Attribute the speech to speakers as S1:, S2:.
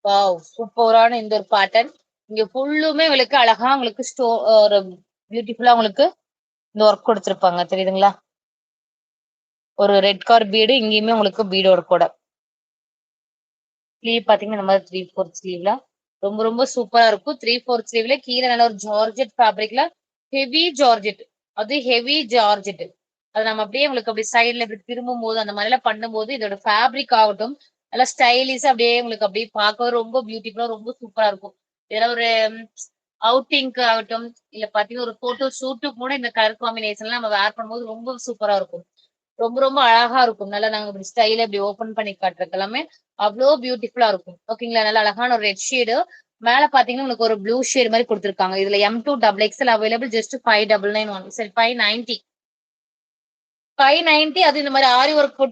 S1: Wow! சூப்பரான இந்த ஒரு பேட்டர்ன். இங்க ஃபுல்லுமே உங்களுக்கு அழகா உங்களுக்கு ஒரு பியூட்டிஃபுல்லா உங்களுக்கு இந்த ஒர்க் குடுத்துருப்பாங்க. தெரியுதுங்களா? ஒரு ரெட் கலர் பீடு இங்கேயுமே உங்களுக்கு பீட் ஒர்க்கோட. ஸ்லீவ் பாத்தீங்கன்னா, இந்த மாரி 3/4 ஸ்லீவ்ல ரொம்ப ரொம்ப சூப்பரா இருக்கும். 3/4 ஸ்லீவ்ல கீழ நல்ல ஒரு ஜார்ஜெட் ஃபேப்ரிக்ல ஹெவி ஜார்ஜெட். அது ஹெவி ஜார்ஜெட். அது நம்ம அப்படியே உங்களுக்கு அப்படி சைடுல இப்படி திரும்பும்போது, அந்த மாரிலாம் பண்ணும்போது, இதோட ஃபேப்ரிக் ஆகட்டும், நல்லா ஸ்டைலிஷா அப்படியே உங்களுக்கு அப்படியே பார்க்கவே ரொம்ப பியூட்டிஃபுல்லா ரொம்ப சூப்பரா இருக்கும். இதெல்லாம் ஒரு அவுட்டிங்க்கு ஆகட்டும், இல்ல பாத்தீங்கன்னா ஒரு ஃபோட்டோ ஷூட்டுக்கு கூட இந்த கலர் காம்பினேஷன்லாம் நம்ம வேர் பண்ணும்போது ரொம்ப சூப்பரா இருக்கும். ரொம்ப ரொம்ப அழகா இருக்கும். நல்லா நாங்க இப்படி ஸ்டைலா இப்படி ஓப்பன் பண்ணி காட்டுறது எல்லாமே அவ்ளோ பியூட்டிஃபுல்லா இருக்கும். ஓகேங்களா? நல்லா அழகான ஒரு ரெட் ஷேடு. மேல பார்த்தீங்கன்னா, உங்களுக்கு ஒரு ப்ளூ ஷேட் மாரி குடுத்துருக்காங்க. இதுல M2 double XL available just 5991 sorry 590. 590 அது இந்த மாரி ஆரி ஒர்க் போட்டு